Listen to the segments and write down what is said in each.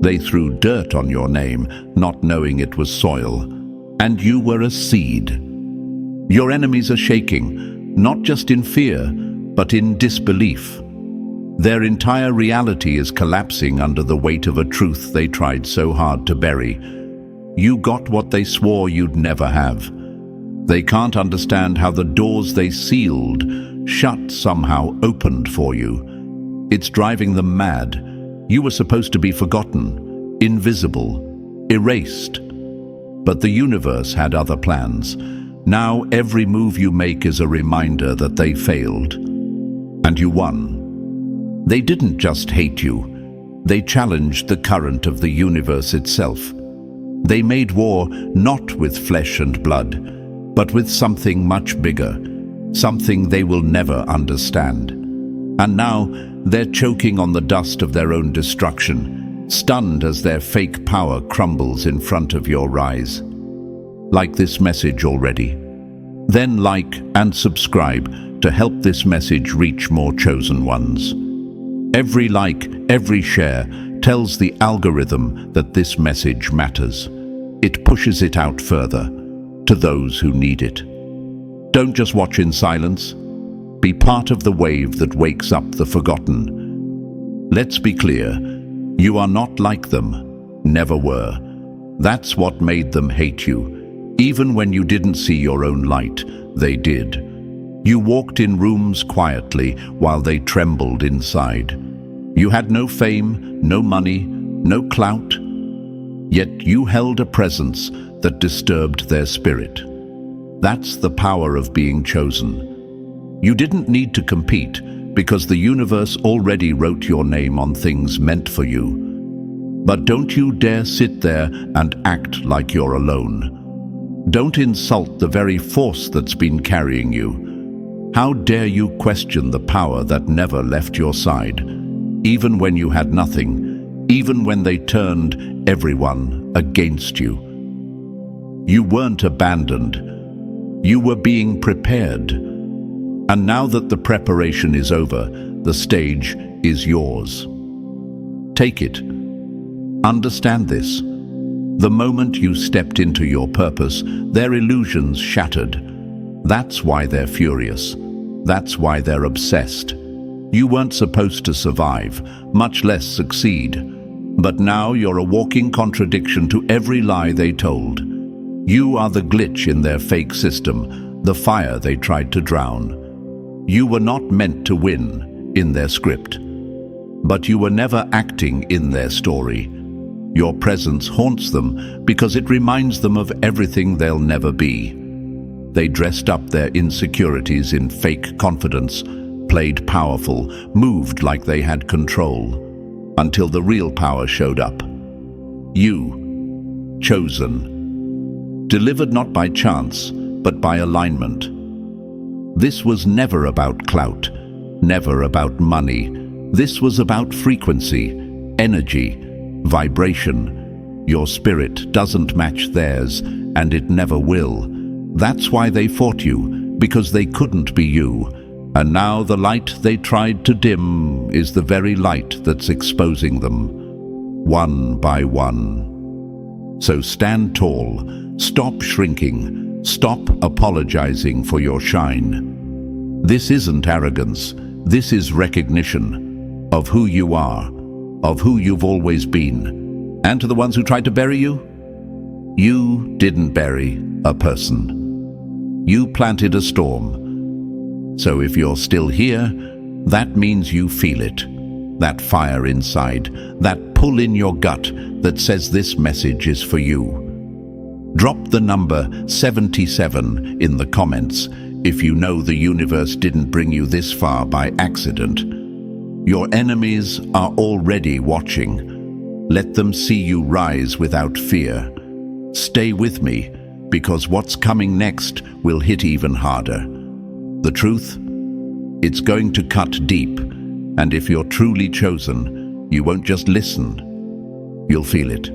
They threw dirt on your name, not knowing it was soil, and you were a seed. Your enemies are shaking, not just in fear, but in disbelief. Their entire reality is collapsing under the weight of a truth they tried so hard to bury. You got what they swore you'd never have. They can't understand how the doors they sealed, shut, somehow opened for you. It's driving them mad. You were supposed to be forgotten, invisible, erased. But the universe had other plans. Now every move you make is a reminder that they failed. And you won. They didn't just hate you. They challenged the current of the universe itself. They made war not with flesh and blood, but with something much bigger, something they will never understand. And now they're choking on the dust of their own destruction, stunned as their fake power crumbles in front of your rise. Like this message already? Then like and subscribe to help this message reach more chosen ones. Every like, every share tells the algorithm that this message matters. It pushes it out further, to those who need it. Don't just watch in silence. Be part of the wave that wakes up the forgotten. Let's be clear, you are not like them, never were. That's what made them hate you. Even when you didn't see your own light, they did. You walked in rooms quietly while they trembled inside. You had no fame, no money, no clout, yet you held a presence that disturbed their spirit. That's the power of being chosen. You didn't need to compete because the universe already wrote your name on things meant for you. But don't you dare sit there and act like you're alone. Don't insult the very force that's been carrying you. How dare you question the power that never left your side, even when you had nothing, even when they turned everyone against you. You weren't abandoned. You were being prepared. And now that the preparation is over, the stage is yours. Take it. Understand this. The moment you stepped into your purpose, their illusions shattered. That's why they're furious. That's why they're obsessed. You weren't supposed to survive, much less succeed. But now you're a walking contradiction to every lie they told. You are the glitch in their fake system, the fire they tried to drown. You were not meant to win in their script. But you were never acting in their story. Your presence haunts them because it reminds them of everything they'll never be. They dressed up their insecurities in fake confidence, played powerful, moved like they had control, until the real power showed up. You, chosen, delivered not by chance, but by alignment. This was never about clout, never about money. This was about frequency, energy, vibration. Your spirit doesn't match theirs, and it never will. That's why they fought you, because they couldn't be you. And now the light they tried to dim is the very light that's exposing them, one by one. So stand tall, stop shrinking, stop apologizing for your shine. This isn't arrogance, this is recognition of who you are, of who you've always been. And to the ones who tried to bury you, you didn't bury a person. You planted a storm. So if you're still here, that means you feel it. That fire inside, that pull in your gut that says this message is for you. Drop the number 77 in the comments if you know the universe didn't bring you this far by accident. Your enemies are already watching. Let them see you rise without fear. Stay with me, because what's coming next will hit even harder. The truth? It's going to cut deep, and if you're truly chosen, you won't just listen, you'll feel it.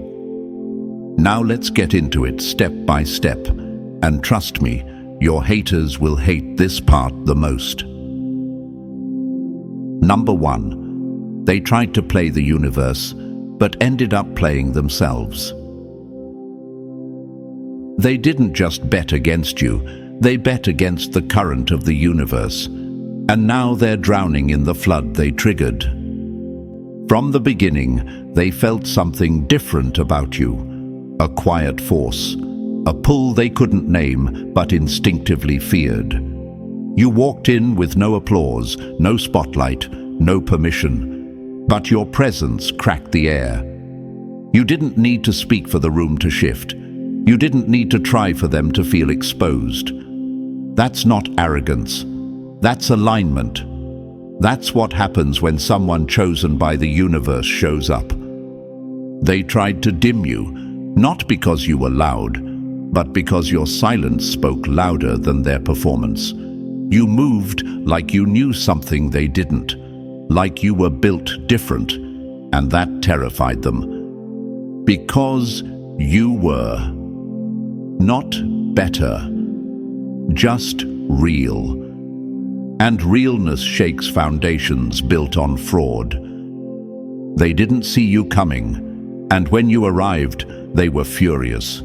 Now let's get into it step by step, and trust me, your haters will hate this part the most. Number 1. They tried to play the universe, but ended up playing themselves. They didn't just bet against you, they bet against the current of the universe, and now they're drowning in the flood they triggered. From the beginning, they felt something different about you, a quiet force, a pull they couldn't name but instinctively feared. You walked in with no applause, no spotlight, no permission, but your presence cracked the air. You didn't need to speak for the room to shift. You didn't need to try for them to feel exposed. That's not arrogance. That's alignment. That's what happens when someone chosen by the universe shows up. They tried to dim you, not because you were loud, but because your silence spoke louder than their performance. You moved like you knew something they didn't, like you were built different, and that terrified them. Because you were not better, just real. And realness shakes foundations built on fraud. They didn't see you coming, and when you arrived, they were furious.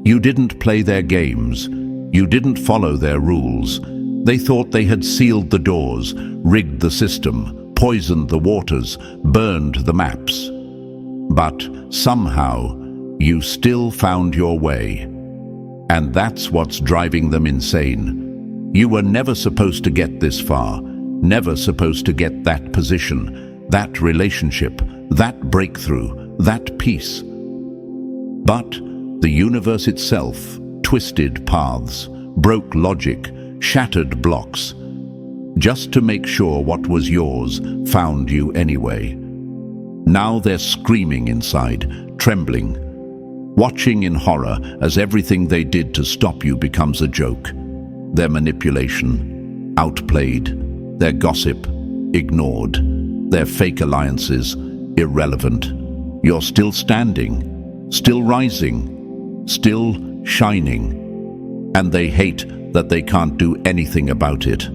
You didn't play their games. You didn't follow their rules. They thought they had sealed the doors, rigged the system, poisoned the waters, burned the maps. But somehow, you still found your way. And that's what's driving them insane. You were never supposed to get this far, never supposed to get that position, that relationship, that breakthrough, that peace. But the universe itself twisted paths, broke logic, shattered blocks, just to make sure what was yours found you anyway. Now they're screaming inside, trembling, watching in horror as everything they did to stop you becomes a joke. Their manipulation, outplayed, their gossip, ignored, their fake alliances, irrelevant. You're still standing, still rising, still shining, and they hate that they can't do anything about it.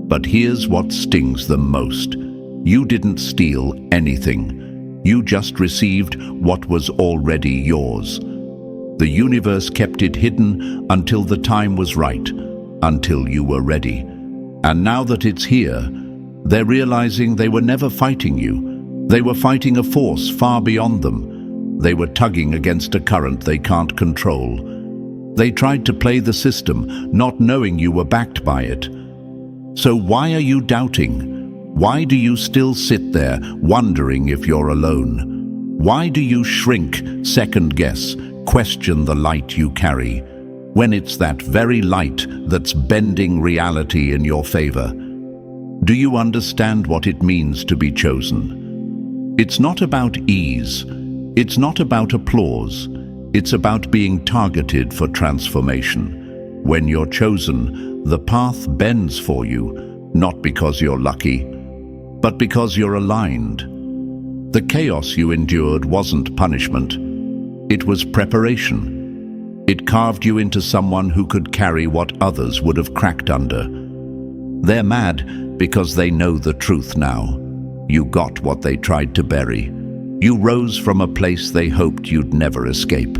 But here's what stings them most. You didn't steal anything. You just received what was already yours. The universe kept it hidden until the time was right, until you were ready. And now that it's here, they're realizing they were never fighting you. They were fighting a force far beyond them. They were tugging against a current they can't control. They tried to play the system, not knowing you were backed by it. So why are you doubting? Why do you still sit there, wondering if you're alone? Why do you shrink, second-guess, question the light you carry, when it's that very light that's bending reality in your favor? Do you understand what it means to be chosen? It's not about ease. It's not about applause. It's about being targeted for transformation. When you're chosen, the path bends for you, not because you're lucky, but because you're aligned. The chaos you endured wasn't punishment. It was preparation. It carved you into someone who could carry what others would have cracked under. They're mad because they know the truth now. You got what they tried to bury. You rose from a place they hoped you'd never escape.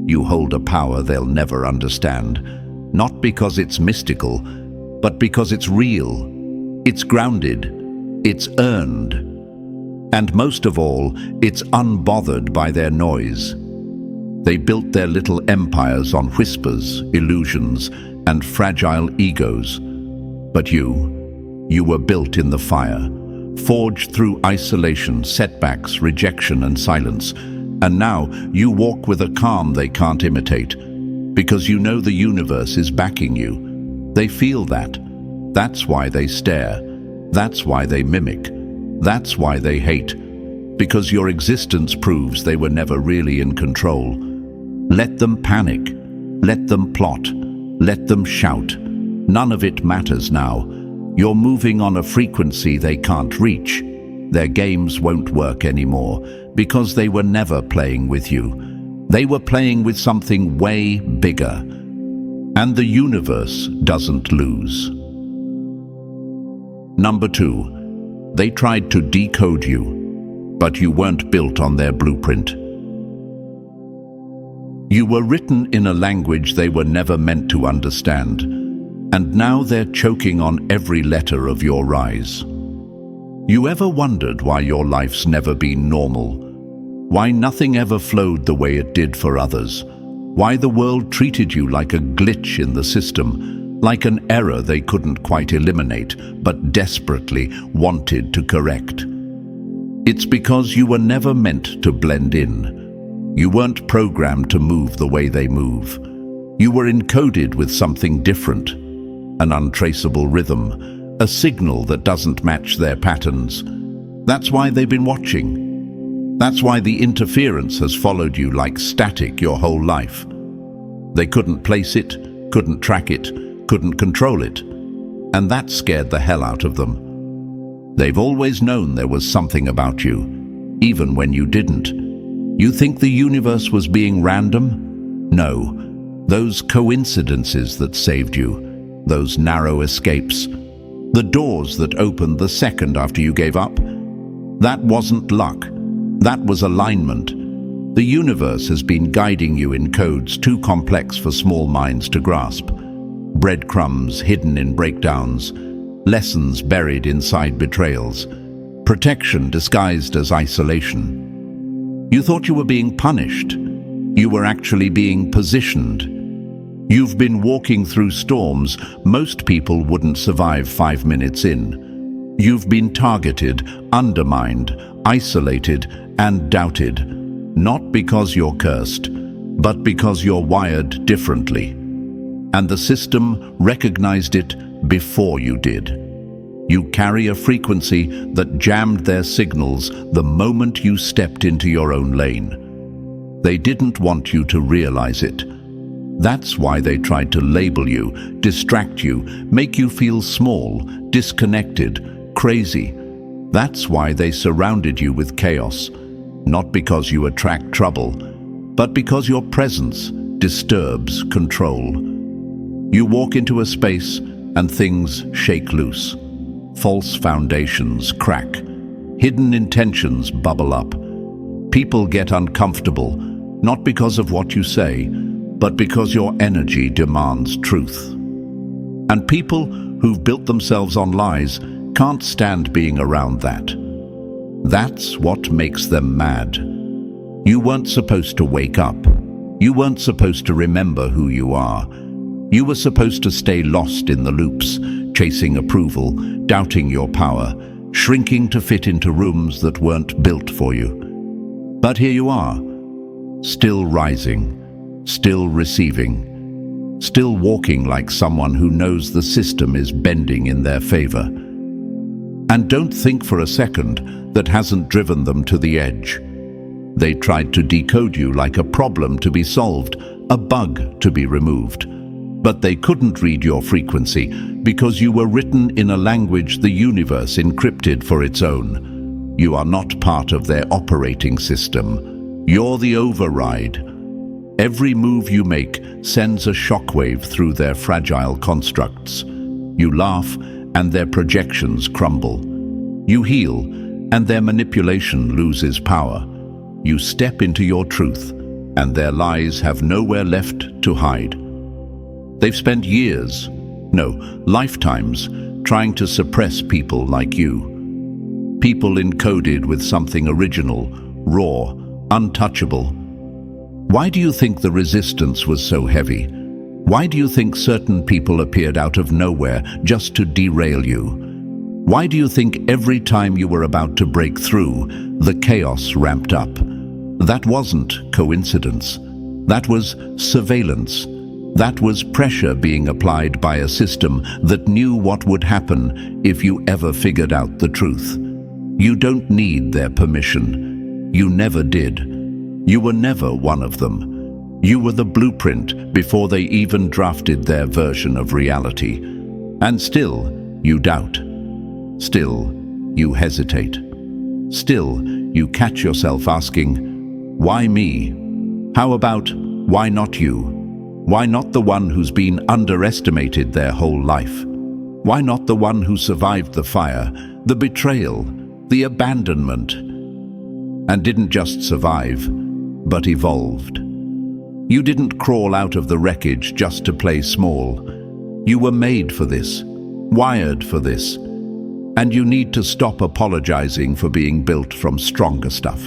You hold a power they'll never understand, not because it's mystical, but because it's real. It's grounded. It's earned. And most of all, it's unbothered by their noise. They built their little empires on whispers, illusions, and fragile egos. But you were built in the fire, forged through isolation, setbacks, rejection, and silence. And now you walk with a calm they can't imitate, because you know the universe is backing you. They feel that. That's why they stare. That's why they mimic. That's why they hate. Because your existence proves they were never really in control. Let them panic. Let them plot. Let them shout. None of it matters now. You're moving on a frequency they can't reach. Their games won't work anymore because they were never playing with you. They were playing with something way bigger. And the universe doesn't lose. Number 2, they tried to decode you. but you weren't built on their blueprint. You were written in a language they were never meant to understand, and now they're choking on every letter of your rise. You ever wondered why your life's never been normal? Why nothing ever flowed the way it did for others? Why the world treated you like a glitch in the system, like an error they couldn't quite eliminate, but desperately wanted to correct? It's because you were never meant to blend in. You weren't programmed to move the way they move. You were encoded with something different, an untraceable rhythm, a signal that doesn't match their patterns. That's why they've been watching. That's why the interference has followed you like static your whole life. They couldn't place it, couldn't track it, couldn't control it, and that scared the hell out of them. They've always known there was something about you, even when you didn't. You think the universe was being random? No, those coincidences that saved you, those narrow escapes, the doors that opened the second after you gave up, that wasn't luck. That was alignment. The universe has been guiding you in codes too complex for small minds to grasp. Breadcrumbs hidden in breakdowns, lessons buried inside betrayals, protection disguised as isolation. You thought you were being punished. You were actually being positioned. You've been walking through storms most people wouldn't survive 5 minutes in. You've been targeted, undermined, isolated, and doubted, not because you're cursed, but because you're wired differently. And the system recognized it before you did. You carry a frequency that jammed their signals the moment you stepped into your own lane. They didn't want you to realize it. That's why they tried to label you, distract you, make you feel small, disconnected, crazy. That's why they surrounded you with chaos, not because you attract trouble, but because your presence disturbs control. You walk into a space and things shake loose. False foundations crack. Hidden intentions bubble up. People get uncomfortable, not because of what you say, but because your energy demands truth. And people who've built themselves on lies can't stand being around that. That's what makes them mad. You weren't supposed to wake up. You weren't supposed to remember who you are. You were supposed to stay lost in the loops, chasing approval, doubting your power, shrinking to fit into rooms that weren't built for you. But here you are, still rising, still receiving, still walking like someone who knows the system is bending in their favor. And don't think for a second that hasn't driven them to the edge. They tried to decode you like a problem to be solved, a bug to be removed. But they couldn't read your frequency because you were written in a language the universe encrypted for its own. You are not part of their operating system. You're the override. Every move you make sends a shockwave through their fragile constructs. You laugh and their projections crumble. You heal and their manipulation loses power. You step into your truth and their lies have nowhere left to hide. They've spent years, no, lifetimes, trying to suppress people like you. People encoded with something original, raw, untouchable. Why do you think the resistance was so heavy? Why do you think certain people appeared out of nowhere just to derail you? Why do you think every time you were about to break through, the chaos ramped up? That wasn't coincidence. That was surveillance. That was pressure being applied by a system that knew what would happen if you ever figured out the truth. You don't need their permission. You never did. You were never one of them. You were the blueprint before they even drafted their version of reality. And still, you doubt. Still, you hesitate. Still, you catch yourself asking, why me? How about, why not you? Why not the one who's been underestimated their whole life? Why not the one who survived the fire, the betrayal, the abandonment? and didn't just survive, but evolved. You didn't crawl out of the wreckage just to play small. You were made for this, wired for this, and you need to stop apologizing for being built from stronger stuff.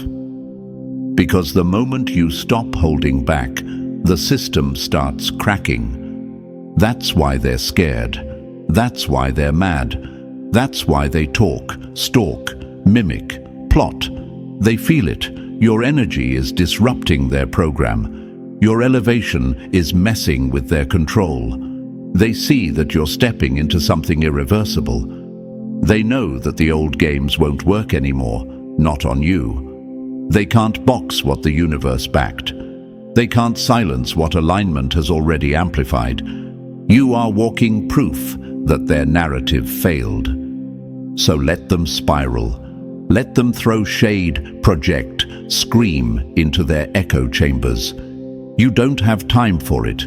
Because the moment you stop holding back, the system starts cracking. That's why they're scared. That's why they're mad. That's why they talk, stalk, mimic, plot. They feel it. Your energy is disrupting their program. Your elevation is messing with their control. They see that you're stepping into something irreversible. They know that the old games won't work anymore, not on you. They can't box what the universe backed. They can't silence what alignment has already amplified. You are walking proof that their narrative failed. So let them spiral. Let them throw shade, project, scream into their echo chambers. You don't have time for it.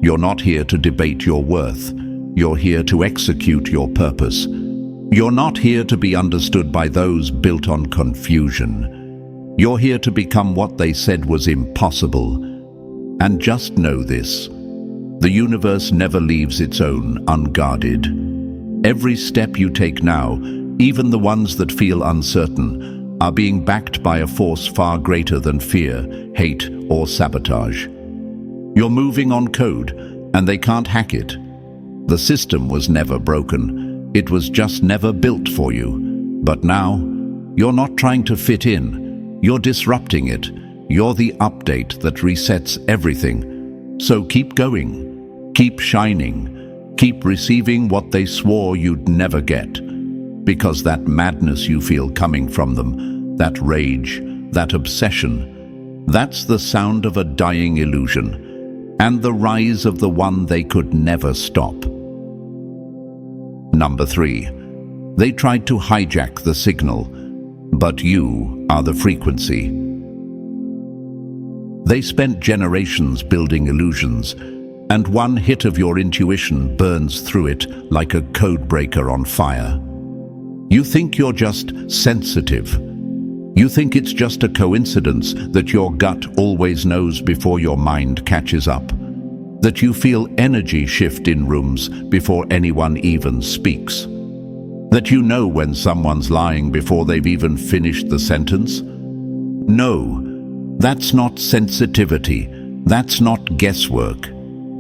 You're not here to debate your worth. You're here to execute your purpose. You're not here to be understood by those built on confusion. You're here to become what they said was impossible. And just know this: the universe never leaves its own unguarded. Every step you take now, even the ones that feel uncertain, are being backed by a force far greater than fear, hate, or sabotage. You're moving on code, and they can't hack it. The system was never broken. It was just never built for you. But now, you're not trying to fit in. You're disrupting it. You're the update that resets everything. So keep going. Keep shining. Keep receiving what they swore you'd never get. Because that madness you feel coming from them, that rage, that obsession, that's the sound of a dying illusion, and the rise of the one they could never stop. Number 3. They tried to hijack the signal, but you are the frequency. They spent generations building illusions, and one hit of your intuition burns through it like a codebreaker on fire. You think you're just sensitive. You think it's just a coincidence that your gut always knows before your mind catches up. That you feel energy shift in rooms before anyone even speaks. That you know when someone's lying before they've even finished the sentence. No, that's not sensitivity. That's not guesswork.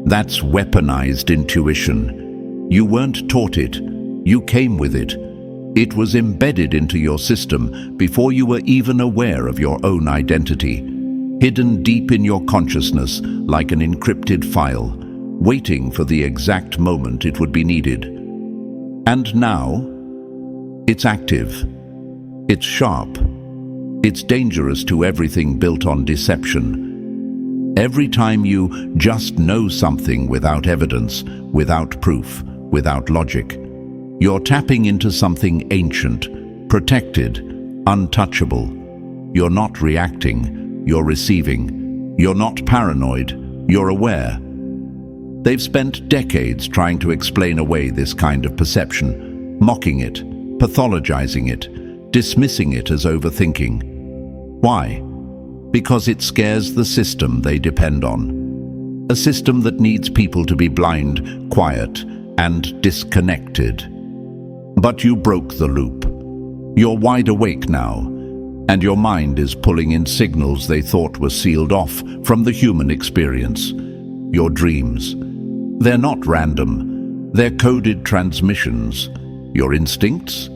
That's weaponized intuition. You weren't taught it. You came with it. It was embedded into your system before you were even aware of your own identity, hidden deep in your consciousness like an encrypted file, waiting for the exact moment it would be needed. And now, it's active. It's sharp. It's dangerous to everything built on deception. Every time you just know something without evidence, without proof, without logic, you're tapping into something ancient, protected, untouchable. You're not reacting, you're receiving. You're not paranoid, you're aware. They've spent decades trying to explain away this kind of perception, mocking it, pathologizing it, dismissing it as overthinking. Why? Because it scares the system they depend on. A system that needs people to be blind, quiet, and disconnected. But you broke the loop. You're wide awake now, and your mind is pulling in signals they thought were sealed off from the human experience. Your dreams. They're not random. They're coded transmissions. Your instincts?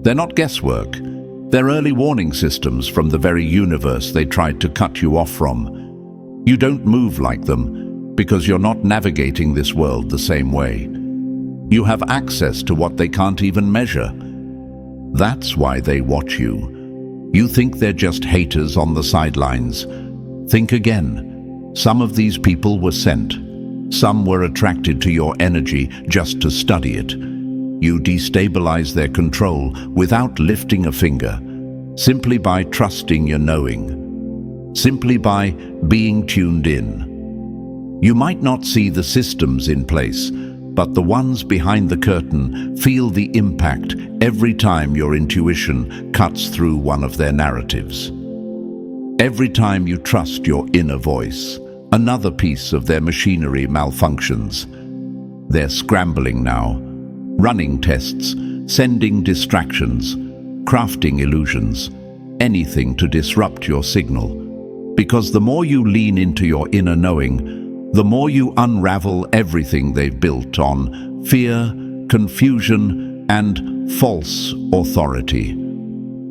They're not guesswork. They're early warning systems from the very universe they tried to cut you off from. You don't move like them because you're not navigating this world the same way. You have access to what they can't even measure. That's why they watch you. You think they're just haters on the sidelines. Think again. Some of these people were sent. Some were attracted to your energy just to study it. You destabilize their control without lifting a finger, simply by trusting your knowing, simply by being tuned in. You might not see the systems in place, but the ones behind the curtain feel the impact every time your intuition cuts through one of their narratives. Every time you trust your inner voice, another piece of their machinery malfunctions. They're scrambling now, running tests, sending distractions, crafting illusions, anything to disrupt your signal. Because the more you lean into your inner knowing, the more you unravel everything they've built on fear, confusion, and false authority.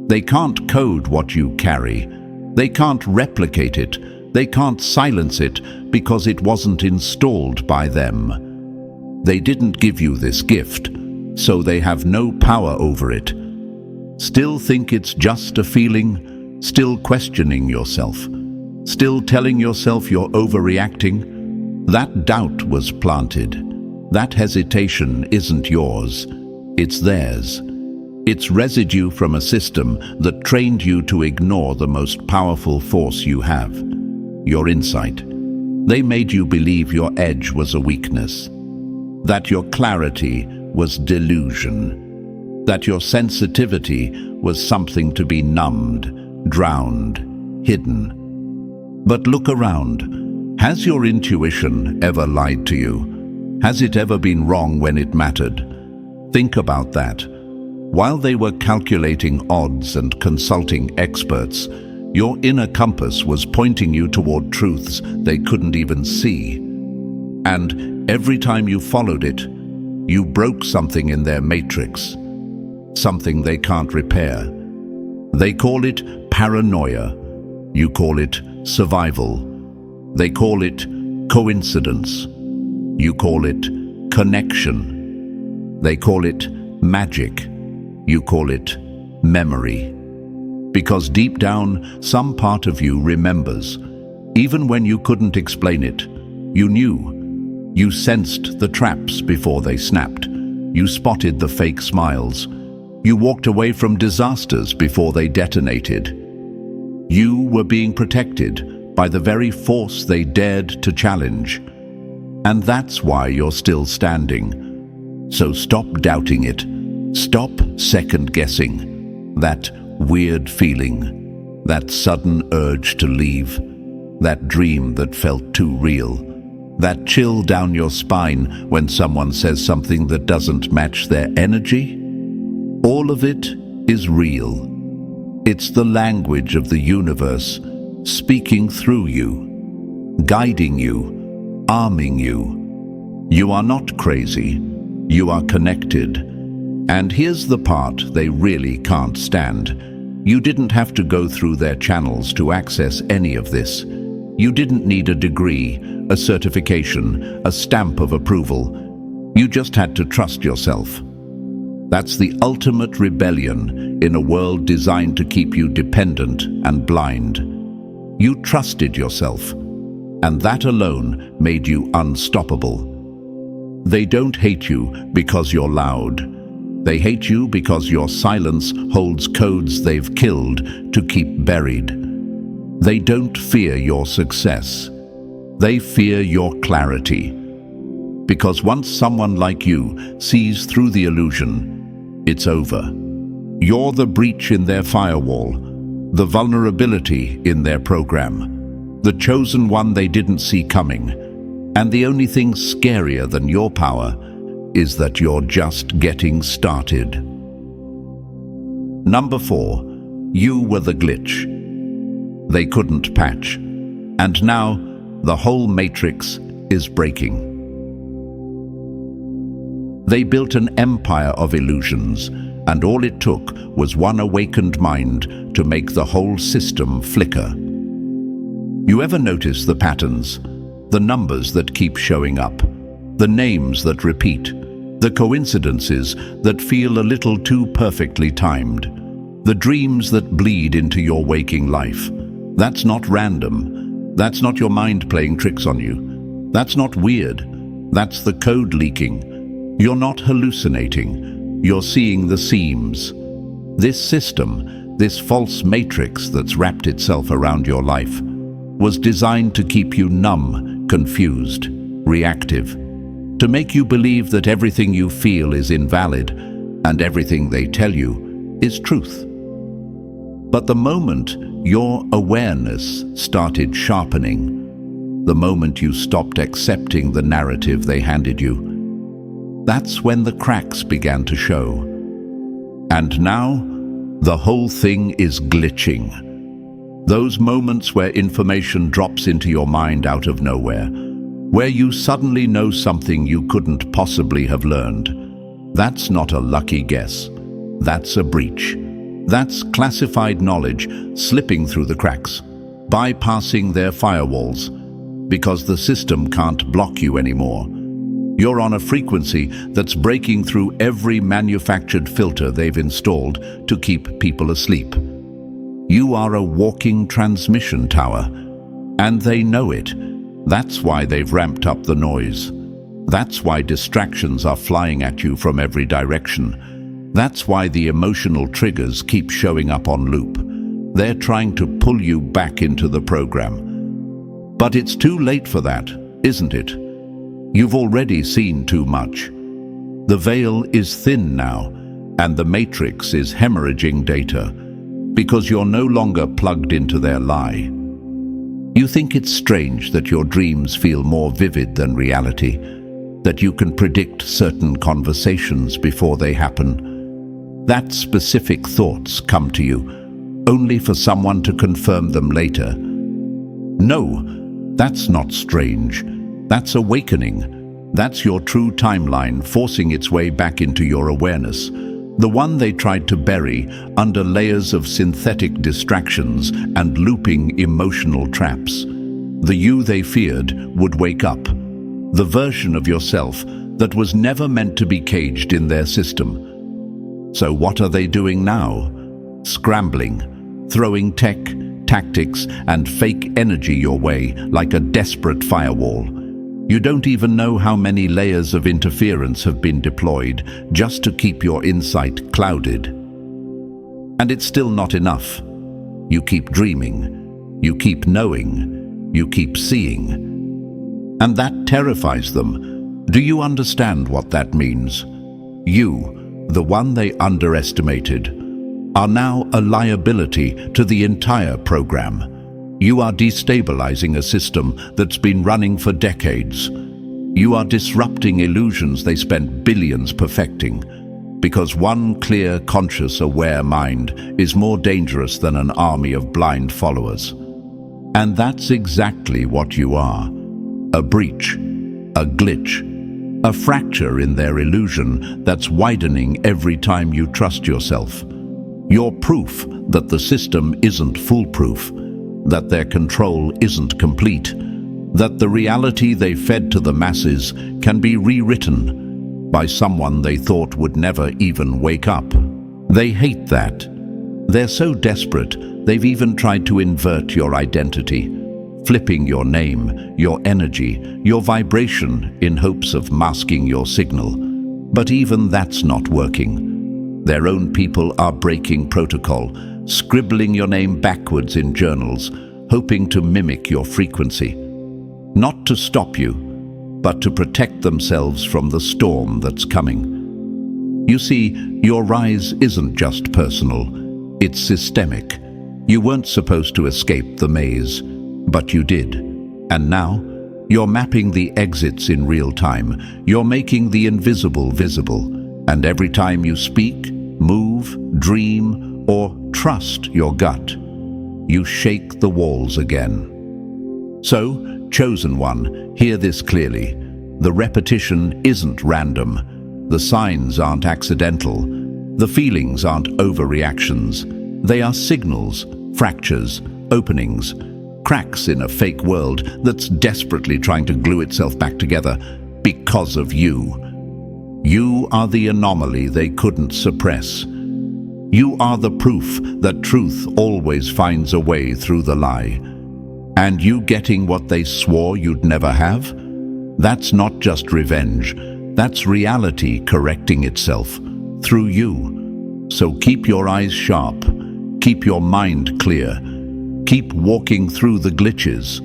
They can't code what you carry. They can't replicate it. They can't silence it because it wasn't installed by them. They didn't give you this gift, so they have no power over it. Still think it's just a feeling? Still questioning yourself? Still telling yourself you're overreacting? That doubt was planted. That hesitation isn't yours. It's theirs. It's residue from a system that trained you to ignore the most powerful force you have, your insight. They made you believe your edge was a weakness, that your clarity was delusion, that your sensitivity was something to be numbed, drowned, hidden. But look around. Has your intuition ever lied to you? Has it ever been wrong when it mattered? Think about that. While they were calculating odds and consulting experts, your inner compass was pointing you toward truths they couldn't even see. And every time you followed it, you broke something in their matrix, something they can't repair. They call it paranoia. You call it survival. They call it coincidence. You call it connection. They call it magic. You call it memory. Because deep down, some part of you remembers. Even when you couldn't explain it, you knew. You sensed the traps before they snapped. You spotted the fake smiles. You walked away from disasters before they detonated. You were being protected by the very force they dared to challenge. And that's why you're still standing. So stop doubting it. Stop second-guessing that weird feeling, that sudden urge to leave, that dream that felt too real, that chill down your spine when someone says something that doesn't match their energy. All of it is real. It's the language of the universe speaking through you, guiding you, arming you. You are not crazy. You are connected. And here's the part they really can't stand. You didn't have to go through their channels to access any of this. You didn't need a degree, a certification, a stamp of approval. You just had to trust yourself. That's the ultimate rebellion in a world designed to keep you dependent and blind. You trusted yourself, and that alone made you unstoppable. They don't hate you because you're loud. They hate you because your silence holds codes they've killed to keep buried. They don't fear your success. They fear your clarity. Because once someone like you sees through the illusion, it's over. You're the breach in their firewall, the vulnerability in their program, the chosen one they didn't see coming. And the only thing scarier than your power is that you're just getting started. Number 4, you were the glitch. They couldn't patch. And now, the whole matrix is breaking. They built an empire of illusions, and all it took was one awakened mind to make the whole system flicker. You ever notice the patterns? The numbers that keep showing up? The names that repeat? The coincidences that feel a little too perfectly timed? The dreams that bleed into your waking life? That's not random. That's not your mind playing tricks on you. That's not weird. That's the code leaking. You're not hallucinating. You're seeing the seams. This system, this false matrix that's wrapped itself around your life, was designed to keep you numb, confused, reactive, to make you believe that everything you feel is invalid and everything they tell you is truth. But the moment your awareness started sharpening, the moment you stopped accepting the narrative they handed you, that's when the cracks began to show. And now, the whole thing is glitching. Those moments where information drops into your mind out of nowhere, where you suddenly know something you couldn't possibly have learned. That's not a lucky guess. That's a breach. That's classified knowledge slipping through the cracks, bypassing their firewalls, because the system can't block you anymore. You're on a frequency that's breaking through every manufactured filter they've installed to keep people asleep. You are a walking transmission tower, and they know it. That's why they've ramped up the noise. That's why distractions are flying at you from every direction. That's why the emotional triggers keep showing up on loop. They're trying to pull you back into the program. But it's too late for that, isn't it? You've already seen too much. The veil is thin now, and the matrix is hemorrhaging data, because you're no longer plugged into their lie. You think it's strange that your dreams feel more vivid than reality, that you can predict certain conversations before they happen. That specific thoughts come to you, only for someone to confirm them later. No, that's not strange. That's awakening. That's your true timeline forcing its way back into your awareness. The one they tried to bury under layers of synthetic distractions and looping emotional traps. The you they feared would wake up. The version of yourself that was never meant to be caged in their system. So what are they doing now? Scrambling, throwing tech, tactics, and fake energy your way like a desperate firewall. You don't even know how many layers of interference have been deployed just to keep your insight clouded. And it's still not enough. You keep dreaming, you keep knowing, you keep seeing. And that terrifies them. Do you understand what that means? You, the one they underestimated, are now a liability to the entire program. You are destabilizing a system that's been running for decades. You are disrupting illusions they spent billions perfecting, because one clear, conscious, aware mind is more dangerous than an army of blind followers. And that's exactly what you are. A breach, a glitch, a fracture in their illusion that's widening every time you trust yourself. You're proof that the system isn't foolproof, that their control isn't complete, that the reality they fed to the masses can be rewritten by someone they thought would never even wake up. They hate that. They're so desperate, they've even tried to invert your identity, flipping your name, your energy, your vibration in hopes of masking your signal. But even that's not working. Their own people are breaking protocol, scribbling your name backwards in journals, hoping to mimic your frequency. Not to stop you, but to protect themselves from the storm that's coming. You see, your rise isn't just personal, it's systemic. You weren't supposed to escape the maze, but you did. And now, you're mapping the exits in real time. You're making the invisible visible. And every time you speak, move, dream, or trust your gut, you shake the walls again. So, chosen one, hear this clearly. The repetition isn't random. The signs aren't accidental. The feelings aren't overreactions. They are signals, fractures, openings, cracks in a fake world that's desperately trying to glue itself back together because of you. You are the anomaly they couldn't suppress. You are the proof that truth always finds a way through the lie. And you getting what they swore you'd never have? That's not just revenge. That's reality correcting itself through you. So keep your eyes sharp. Keep your mind clear. Keep walking through the glitches,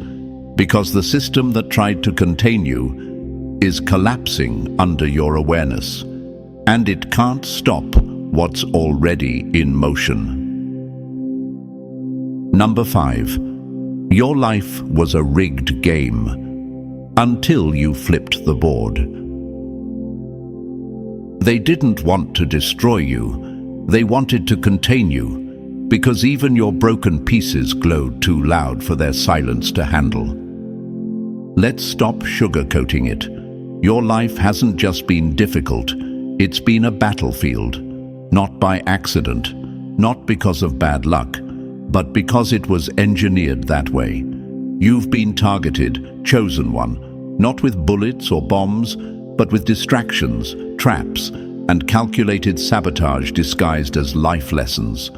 because the system that tried to contain you is collapsing under your awareness. And it can't stop what's already in motion. Number 5. Your life was a rigged game until you flipped the board. They didn't want to destroy you. They wanted to contain you, because even your broken pieces glowed too loud for their silence to handle. Let's stop sugarcoating it. Your life hasn't just been difficult, it's been a battlefield. Not by accident, not because of bad luck, but because it was engineered that way. You've been targeted, chosen one, not with bullets or bombs, but with distractions, traps, and calculated sabotage disguised as life lessons.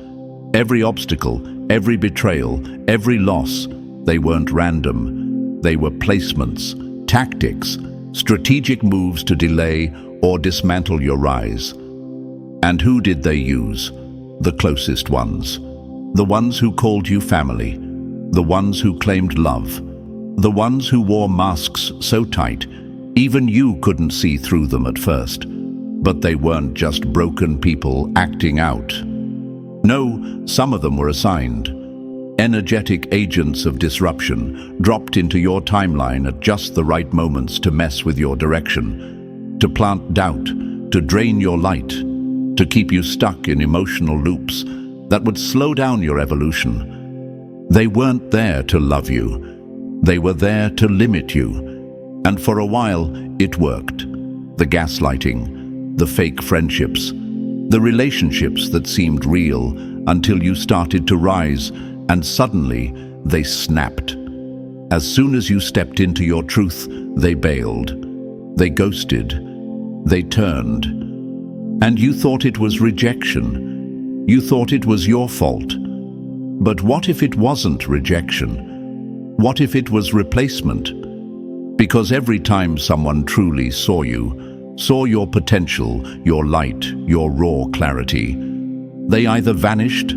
Every obstacle, every betrayal, every loss, they weren't random. They were placements, tactics, strategic moves to delay or dismantle your rise. And who did they use? The closest ones. The ones who called you family. The ones who claimed love. The ones who wore masks so tight, even you couldn't see through them at first. But they weren't just broken people acting out. No, some of them were assigned. Energetic agents of disruption dropped into your timeline at just the right moments to mess with your direction, to plant doubt, to drain your light, to keep you stuck in emotional loops that would slow down your evolution. They weren't there to love you. They were there to limit you. And for a while, it worked. The gaslighting, the fake friendships, the relationships that seemed real until you started to rise, and suddenly they snapped. As soon as you stepped into your truth, they bailed. They ghosted. They turned. And you thought it was rejection. You thought it was your fault. But what if it wasn't rejection? What if it was replacement? Because every time someone truly saw you, saw your potential, your light, your raw clarity, they either vanished,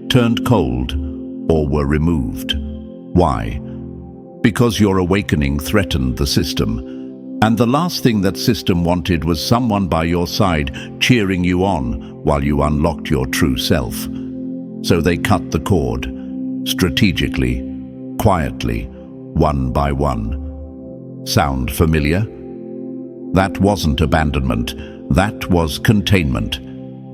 turned cold, or were removed. Why? Because your awakening threatened the system. And the last thing that system wanted was someone by your side cheering you on while you unlocked your true self. So they cut the cord, strategically, quietly, one by one. Sound familiar? That wasn't abandonment. That was containment.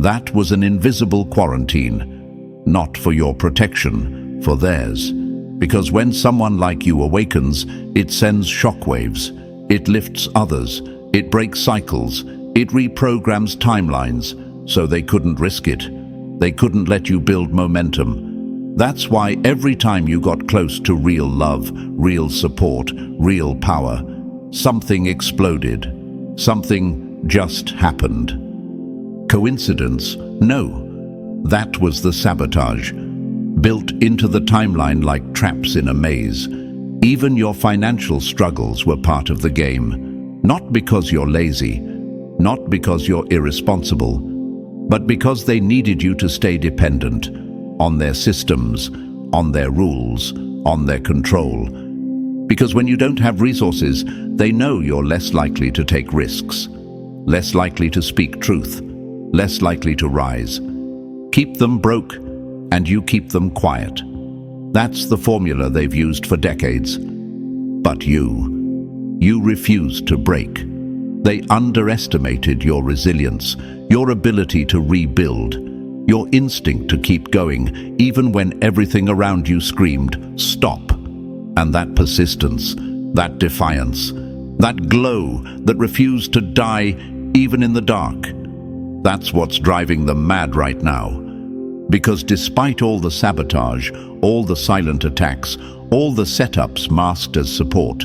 That was an invisible quarantine. Not for your protection, for theirs. Because when someone like you awakens, it sends shockwaves. It lifts others. It breaks cycles. It reprograms timelines. So they couldn't risk it. They couldn't let you build momentum. That's why every time you got close to real love, real support, real power, something exploded. Something just happened. Coincidence? No. That was the sabotage, built into the timeline like traps in a maze. Even your financial struggles were part of the game. Not because you're lazy, not because you're irresponsible, but because they needed you to stay dependent on their systems, on their rules, on their control. Because when you don't have resources, they know you're less likely to take risks, less likely to speak truth, less likely to rise. Keep them broke, and you keep them quiet. That's the formula they've used for decades. But you refused to break. They underestimated your resilience, your ability to rebuild, your instinct to keep going, even when everything around you screamed, stop. And that persistence, that defiance, that glow that refused to die even in the dark, that's what's driving them mad right now. Because despite all the sabotage, all the silent attacks, all the setups masked as support,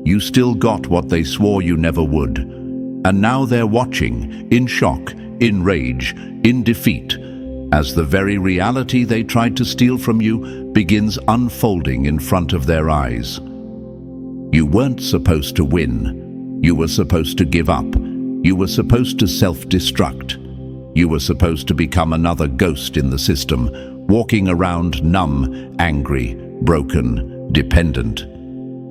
you still got what they swore you never would. And now they're watching, in shock, in rage, in defeat, as the very reality they tried to steal from you begins unfolding in front of their eyes. You weren't supposed to win. You were supposed to give up. You were supposed to self-destruct. You were supposed to become another ghost in the system, walking around numb, angry, broken, dependent.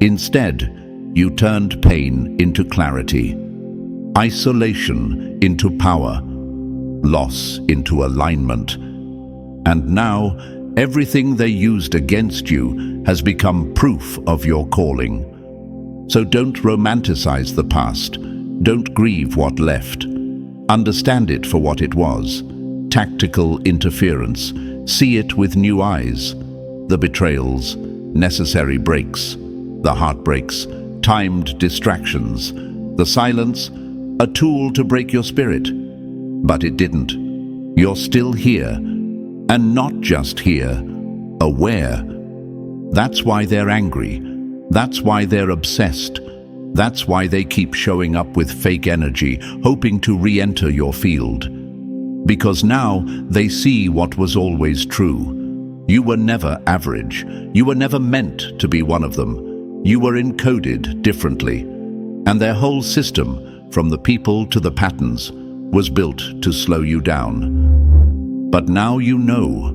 Instead, you turned pain into clarity, isolation into power, loss into alignment. And now, Everything they used against you has become proof of your calling. So don't romanticize the past. Don't grieve what left. Understand it for what it was. Tactical interference. See it with new eyes. The betrayals, necessary breaks, the heartbreaks, timed distractions, the silence, a tool to break your spirit. But it didn't. You're still here. And not just here, aware. That's why they're angry. That's why they're obsessed. That's why they keep showing up with fake energy, hoping to re-enter your field. Because now they see what was always true. You were never average. You were never meant to be one of them. You were encoded differently. And their whole system, from the people to the patterns, was built to slow you down. But now you know.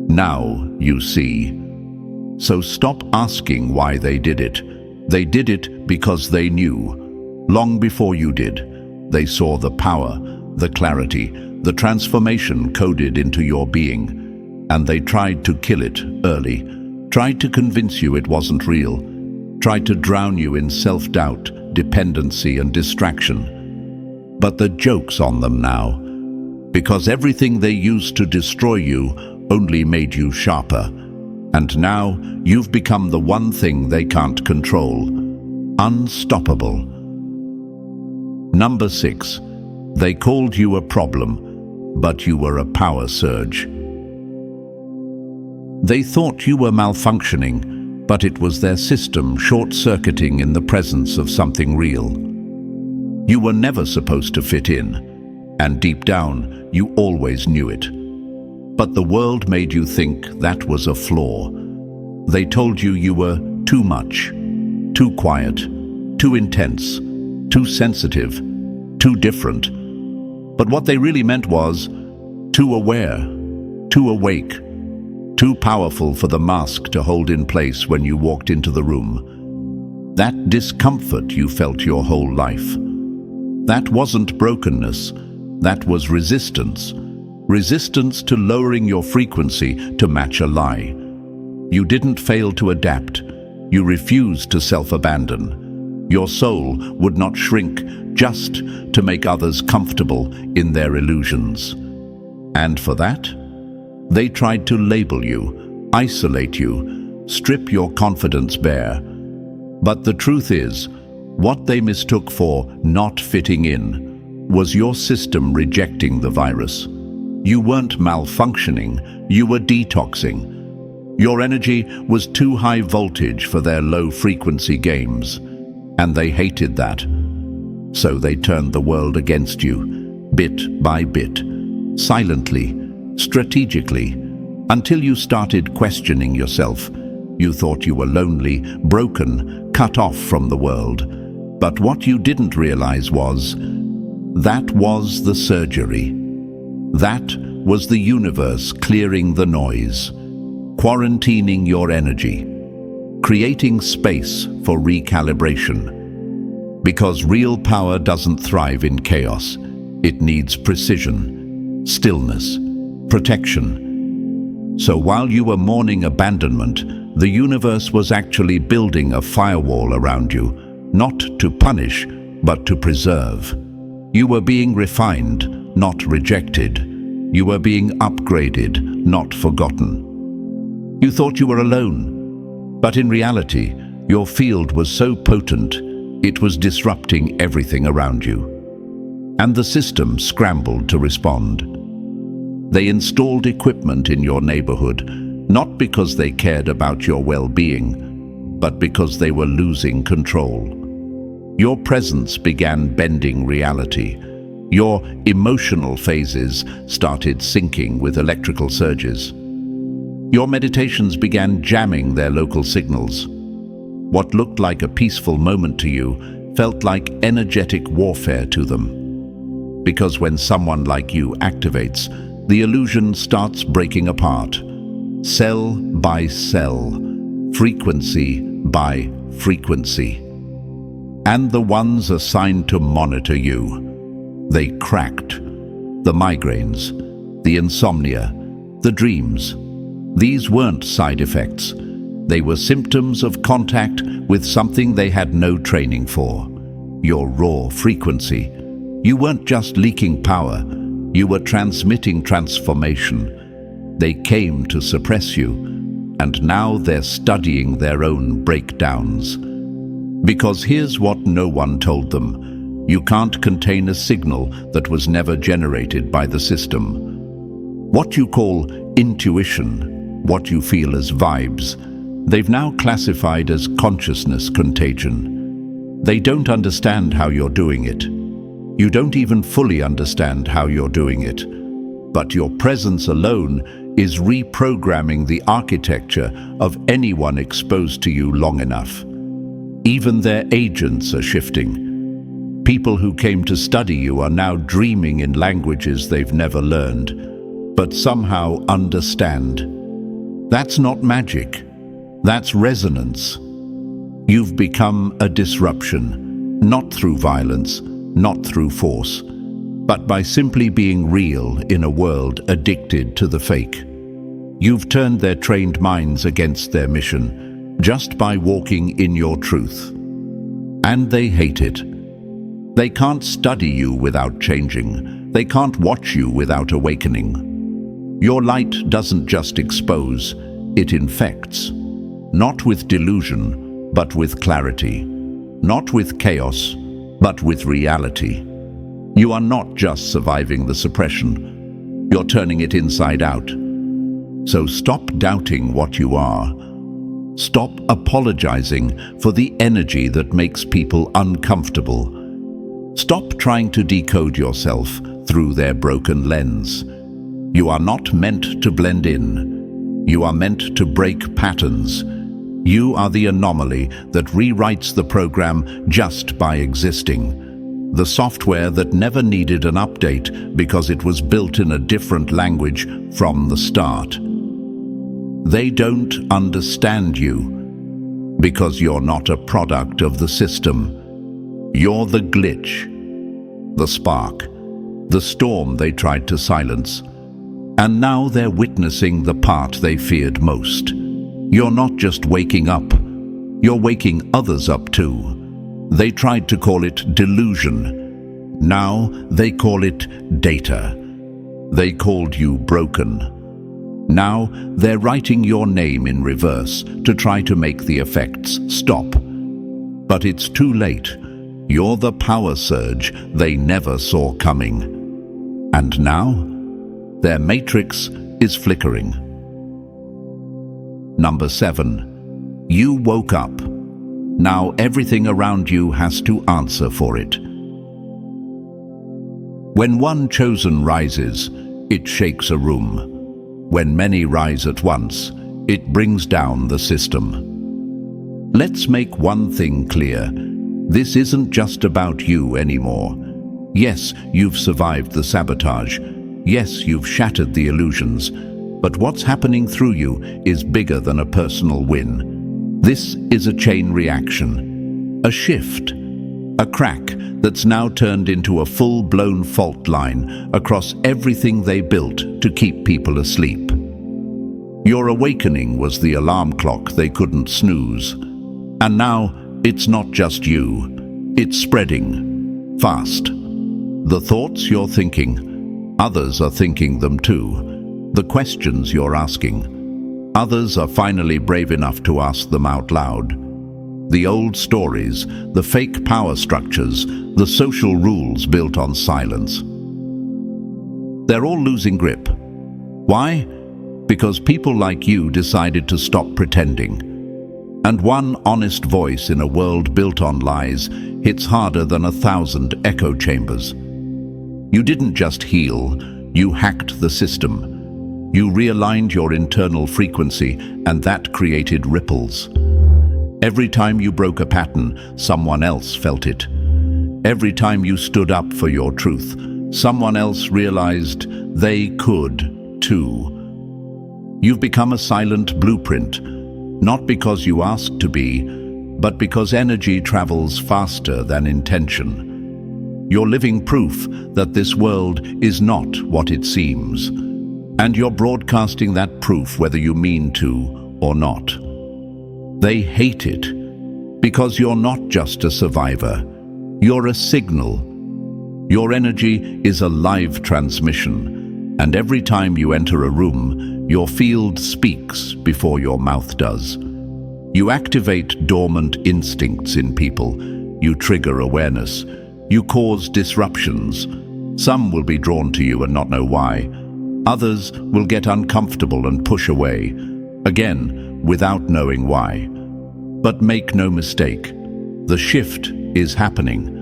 Now you see. So stop asking why they did it. They did it because they knew. Long before you did. They saw the power, the clarity, the transformation coded into your being. And they tried to kill it early. Tried to convince you it wasn't real. Tried to drown you in self-doubt, dependency and distraction. But the joke's on them now. Because everything they used to destroy you only made you sharper. And now you've become the one thing they can't control. Unstoppable. Number 6. They called you a problem, but you were a power surge. They thought you were malfunctioning, but it was their system short-circuiting in the presence of something real. You were never supposed to fit in, and deep down, you always knew it. But the world made you think that was a flaw. They told you you were too much, too quiet, too intense, too sensitive, too different. But what they really meant was too aware, too awake, too powerful for the mask to hold in place when you walked into the room. That discomfort you felt your whole life. That wasn't brokenness, that was resistance. Resistance to lowering your frequency to match a lie. You didn't fail to adapt. You refused to self-abandon. Your soul would not shrink just to make others comfortable in their illusions. And for that, they tried to label you, isolate you, strip your confidence bare. But the truth is, what they mistook for not fitting in was your system rejecting the virus. You weren't malfunctioning, you were detoxing. Your energy was too high voltage for their low-frequency games, and they hated that. So they turned the world against you, bit by bit, silently, strategically, until you started questioning yourself. You thought you were lonely, broken, cut off from the world. But what you didn't realize was, that was the surgery. That was the universe clearing the noise, quarantining your energy, creating space for recalibration. Because real power doesn't thrive in chaos. It needs precision, stillness, protection. So while you were mourning abandonment, the universe was actually building a firewall around you, not to punish, but to preserve. You were being refined, not rejected. You were being upgraded, not forgotten. You thought you were alone, but in reality, your field was so potent, it was disrupting everything around you. And the system scrambled to respond. They installed equipment in your neighborhood, not because they cared about your well-being, but because they were losing control. Your presence began bending reality. Your emotional phases started syncing with electrical surges. Your meditations began jamming their local signals. What looked like a peaceful moment to you felt like energetic warfare to them. Because when someone like you activates, the illusion starts breaking apart. Cell by cell, frequency by frequency. And the ones assigned to monitor you, they cracked. The migraines, the insomnia, the dreams. These weren't side effects. They were symptoms of contact with something they had no training for. Your raw frequency. You weren't just leaking power, you were transmitting transformation. They came to suppress you, and now they're studying their own breakdowns. Because here's what no one told them. You can't contain a signal that was never generated by the system. What you call intuition, what you feel as vibes, they've now classified as consciousness contagion. They don't understand how you're doing it. You don't even fully understand how you're doing it. But your presence alone is reprogramming the architecture of anyone exposed to you long enough. Even their agents are shifting. People who came to study you are now dreaming in languages they've never learned, but somehow understand. That's not magic. That's resonance. You've become a disruption, not through violence, not through force, but by simply being real in a world addicted to the fake. You've turned their trained minds against their mission, just by walking in your truth. And they hate it. They can't study you without changing. They can't watch you without awakening. Your light doesn't just expose, it infects. Not with delusion, but with clarity. Not with chaos, but with reality. You are not just surviving the suppression, you're turning it inside out. So stop doubting what you are. Stop apologizing for the energy that makes people uncomfortable. Stop trying to decode yourself through their broken lens. You are not meant to blend in. You are meant to break patterns. You are the anomaly that rewrites the program just by existing. The software that never needed an update because it was built in a different language from the start. They don't understand you because you're not a product of the system. You're the glitch, the spark, the storm they tried to silence. And now they're witnessing the part they feared most. You're not just waking up, you're waking others up too. They tried to call it delusion. Now they call it data. They called you broken. Now they're writing your name in reverse to try to make the effects stop. But it's too late. You're the power surge they never saw coming. And now, their matrix is flickering. Number 7. You woke up. Now everything around you has to answer for it. When one chosen rises, it shakes a room. When many rise at once, it brings down the system. Let's make one thing clear. This isn't just about you anymore. Yes, you've survived the sabotage. Yes, you've shattered the illusions. But what's happening through you is bigger than a personal win. This is a chain reaction, a shift, a crack that's now turned into a full-blown fault line across everything they built to keep people asleep. Your awakening was the alarm clock they couldn't snooze. And now, it's not just you. It's spreading, fast. The thoughts you're thinking, others are thinking them too. The questions you're asking, others are finally brave enough to ask them out loud. The old stories, the fake power structures, the social rules built on silence. They're all losing grip. Why? Because people like you decided to stop pretending. And one honest voice in a world built on lies hits harder than 1,000 echo chambers. You didn't just heal, you hacked the system. You realigned your internal frequency, and that created ripples. Every time you broke a pattern, someone else felt it. Every time you stood up for your truth, someone else realized they could too. You've become a silent blueprint, not because you asked to be, but because energy travels faster than intention. You're living proof that this world is not what it seems. And you're broadcasting that proof whether you mean to or not. They hate it because you're not just a survivor. You're a signal. Your energy is a live transmission, and every time you enter a room, your field speaks before your mouth does. You activate dormant instincts in people. You trigger awareness. You cause disruptions. Some will be drawn to you and not know why. Others will get uncomfortable and push away, again, without knowing why. But make no mistake, the shift is happening.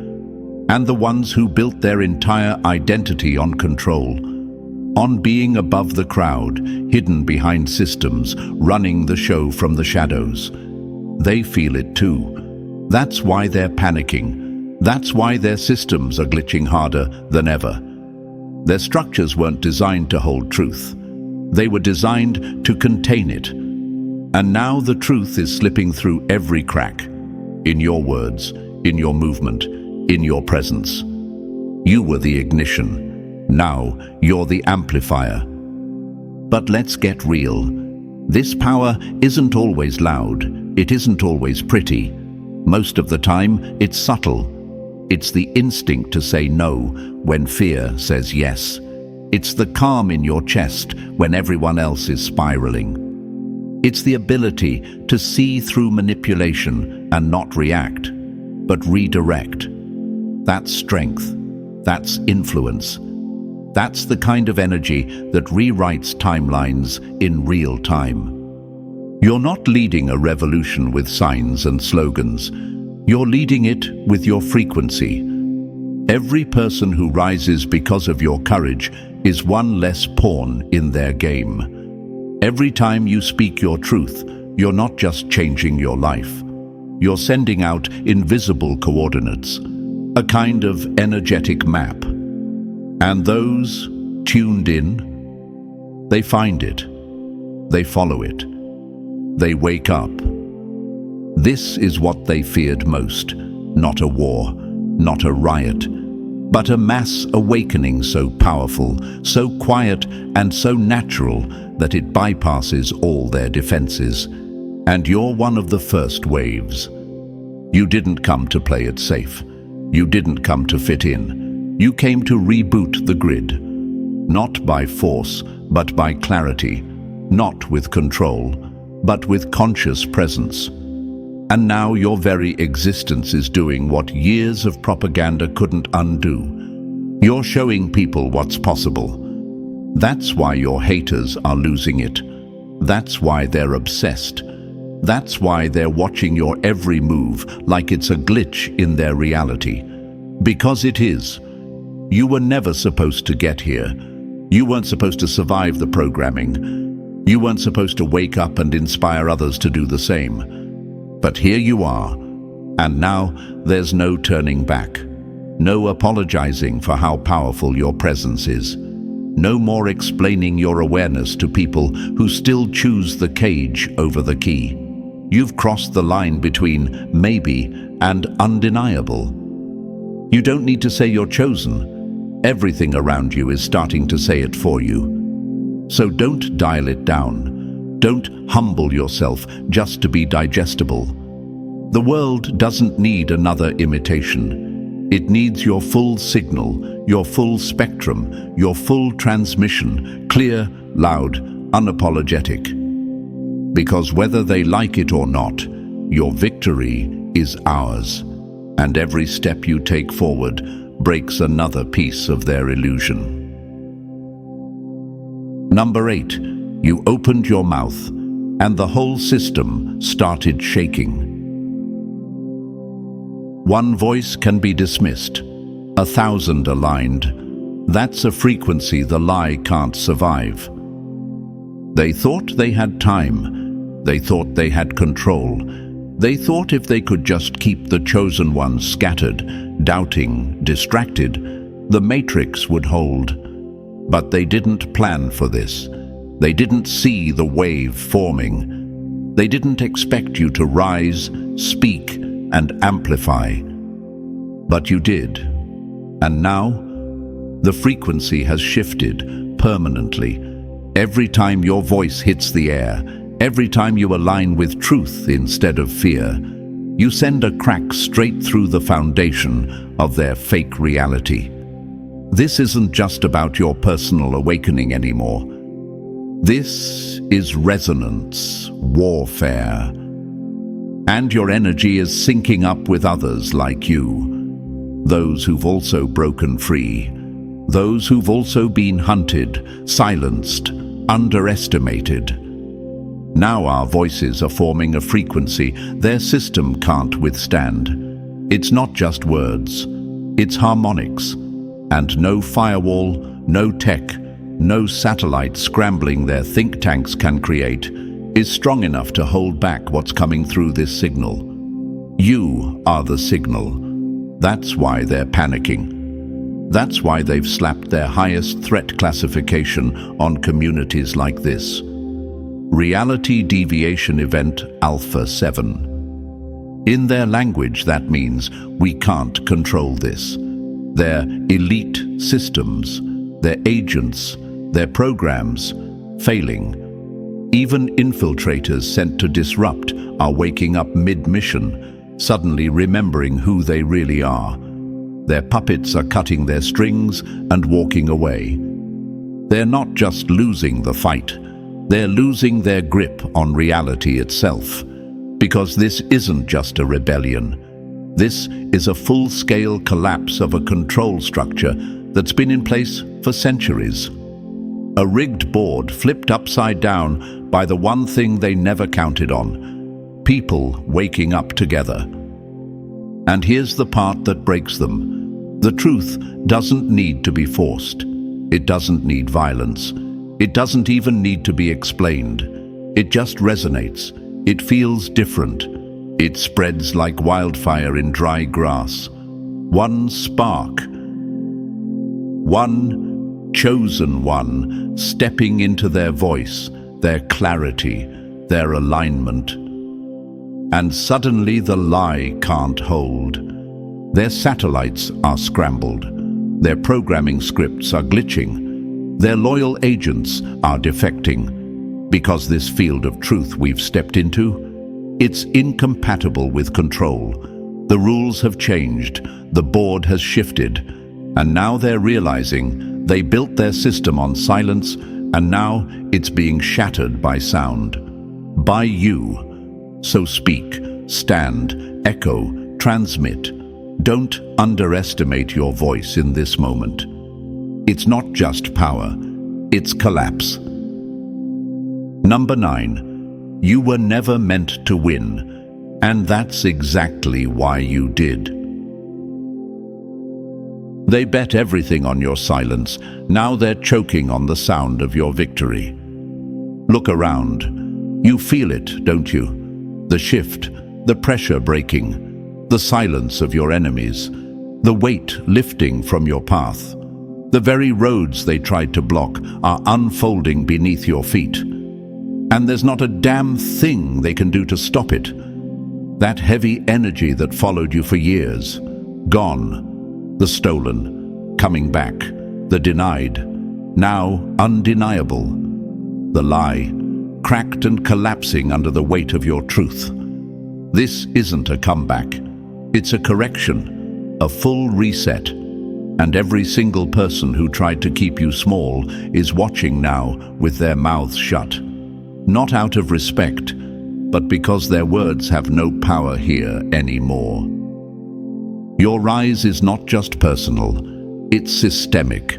And the ones who built their entire identity on control, on being above the crowd, hidden behind systems, running the show from the shadows, they feel it too. That's why they're panicking. That's why their systems are glitching harder than ever. Their structures weren't designed to hold truth. They were designed to contain it. And now the truth is slipping through every crack. In your words, in your movement, in your presence. You were the ignition. Now you're the amplifier. But let's get real. This power isn't always loud. It isn't always pretty. Most of the time, it's subtle. It's the instinct to say no when fear says yes. It's the calm in your chest when everyone else is spiraling. It's the ability to see through manipulation and not react, but redirect. That's strength. That's influence. That's the kind of energy that rewrites timelines in real time. You're not leading a revolution with signs and slogans. You're leading it with your frequency. Every person who rises because of your courage is one less pawn in their game. Every time you speak your truth, you're not just changing your life. You're sending out invisible coordinates, a kind of energetic map. And those tuned in, they find it, they follow it, they wake up. This is what they feared most, not a war, not a riot, but a mass awakening so powerful, so quiet and so natural that it bypasses all their defenses. And you're one of the first waves. You didn't come to play it safe. You didn't come to fit in. You came to reboot the grid, not by force, but by clarity, not with control, but with conscious presence. And now your very existence is doing what years of propaganda couldn't undo. You're showing people what's possible. That's why your haters are losing it. That's why they're obsessed. That's why they're watching your every move like it's a glitch in their reality. Because it is. You were never supposed to get here. You weren't supposed to survive the programming. You weren't supposed to wake up and inspire others to do the same. But here you are, and now there's no turning back. No apologizing for how powerful your presence is. No more explaining your awareness to people who still choose the cage over the key. You've crossed the line between maybe and undeniable. You don't need to say you're chosen. Everything around you is starting to say it for you. So don't dial it down. Don't humble yourself just to be digestible. The world doesn't need another imitation. It needs your full signal, your full spectrum, your full transmission, clear, loud, unapologetic. Because whether they like it or not, your victory is ours. And every step you take forward breaks another piece of their illusion. Number 8, you opened your mouth, and the whole system started shaking. One voice can be dismissed, 1,000 aligned. That's a frequency the lie can't survive. They thought they had time. They thought they had control. They thought if they could just keep the chosen ones scattered, doubting, distracted, the matrix would hold. But they didn't plan for this. They didn't see the wave forming. They didn't expect you to rise, speak, and amplify. But you did. And now, the frequency has shifted permanently. Every time your voice hits the air, every time you align with truth instead of fear, you send a crack straight through the foundation of their fake reality. This isn't just about your personal awakening anymore. This is resonance, warfare. And your energy is syncing up with others like you, those who've also broken free, those who've also been hunted, silenced, underestimated. Now our voices are forming a frequency their system can't withstand. It's not just words, it's harmonics. And no firewall, no tech, no satellite scrambling their think tanks can create is strong enough to hold back what's coming through this signal. You are the signal. That's why they're panicking. That's why they've slapped their highest threat classification on communities like this. Reality Deviation Event Alpha 7. In their language, that means we can't control this. Their elite systems, their agents, their programs, failing. Even infiltrators sent to disrupt are waking up mid-mission, suddenly remembering who they really are. Their puppets are cutting their strings and walking away. They're not just losing the fight, they're losing their grip on reality itself. Because this isn't just a rebellion. This is a full-scale collapse of a control structure that's been in place for centuries. A rigged board flipped upside down by the one thing they never counted on: people waking up together. And here's the part that breaks them. The truth doesn't need to be forced. It doesn't need violence. It doesn't even need to be explained. It just resonates. It feels different. It spreads like wildfire in dry grass. One spark. One chosen one stepping into their voice, their clarity, their alignment. And suddenly the lie can't hold. Their satellites are scrambled. Their programming scripts are glitching. Their loyal agents are defecting. Because this field of truth we've stepped into, it's incompatible with control. The rules have changed, the board has shifted, and now they're realizing they built their system on silence, and now it's being shattered by sound. By you. So speak, stand, echo, transmit. Don't underestimate your voice in this moment. It's not just power, it's collapse. Number 9. You were never meant to win, and that's exactly why you did. They bet everything on your silence. Now they're choking on the sound of your victory. Look around. You feel it, don't you? The shift, the pressure breaking, the silence of your enemies, the weight lifting from your path. The very roads they tried to block are unfolding beneath your feet. And there's not a damn thing they can do to stop it. That heavy energy that followed you for years, gone. The stolen, coming back. The denied, now undeniable. The lie, cracked and collapsing under the weight of your truth. This isn't a comeback. It's a correction, a full reset. And every single person who tried to keep you small is watching now with their mouths shut. Not out of respect, but because their words have no power here anymore. Your rise is not just personal, it's systemic.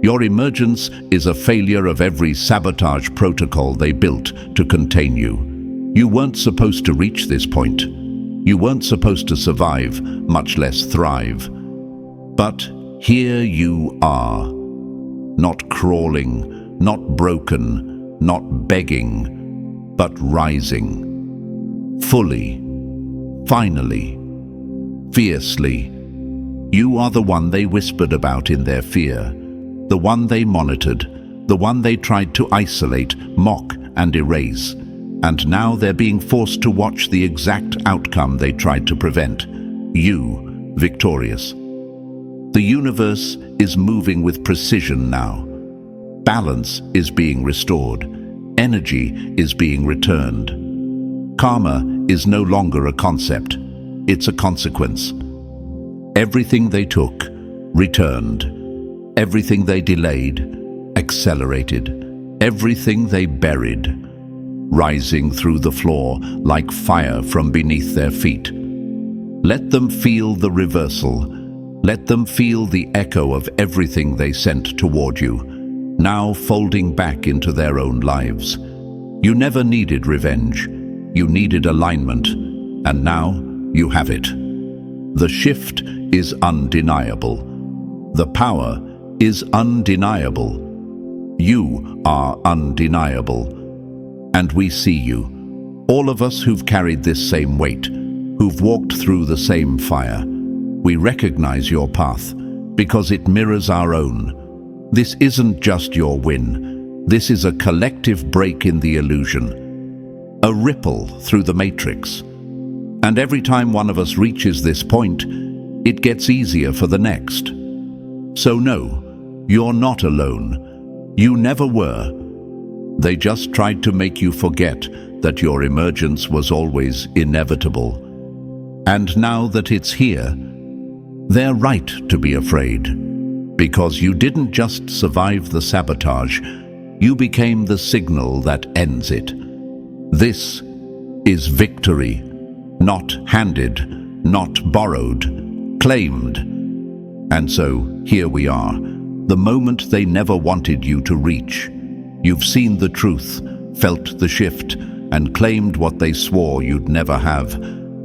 Your emergence is a failure of every sabotage protocol they built to contain you. You weren't supposed to reach this point. You weren't supposed to survive, much less thrive. But here you are. Not crawling, not broken, not begging, but rising. Fully, finally, fiercely. You are the one they whispered about in their fear, the one they monitored, the one they tried to isolate, mock, and erase. And now they're being forced to watch the exact outcome they tried to prevent. You, victorious. The universe is moving with precision now. Balance is being restored. Energy is being returned. Karma is no longer a concept. It's a consequence. Everything they took, returned. Everything they delayed, accelerated. Everything they buried, rising through the floor like fire from beneath their feet. Let them feel the reversal. Let them feel the echo of everything they sent toward you, now folding back into their own lives. You never needed revenge. You needed alignment, and now you have it. The shift is undeniable. The power is undeniable. You are undeniable. And we see you, all of us who've carried this same weight, who've walked through the same fire. We recognize your path because it mirrors our own. This isn't just your win. This is a collective break in the illusion, a ripple through the matrix. And every time one of us reaches this point, it gets easier for the next. So no, you're not alone. You never were. They just tried to make you forget that your emergence was always inevitable. And now that it's here, they're right to be afraid. Because you didn't just survive the sabotage, you became the signal that ends it. This is victory, not handed, not borrowed, claimed. And so here we are, the moment they never wanted you to reach. You've seen the truth, felt the shift, and claimed what they swore you'd never have.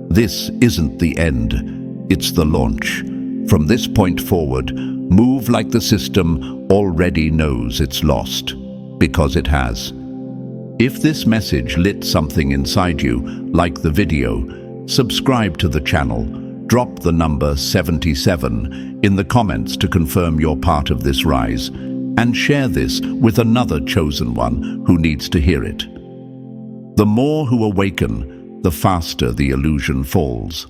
This isn't the end, it's the launch. From this point forward, move like the system already knows it's lost, because it has. If this message lit something inside you, like the video, subscribe to the channel, drop the number 77 in the comments to confirm you're part of this rise, and share this with another chosen one who needs to hear it. The more who awaken, the faster the illusion falls.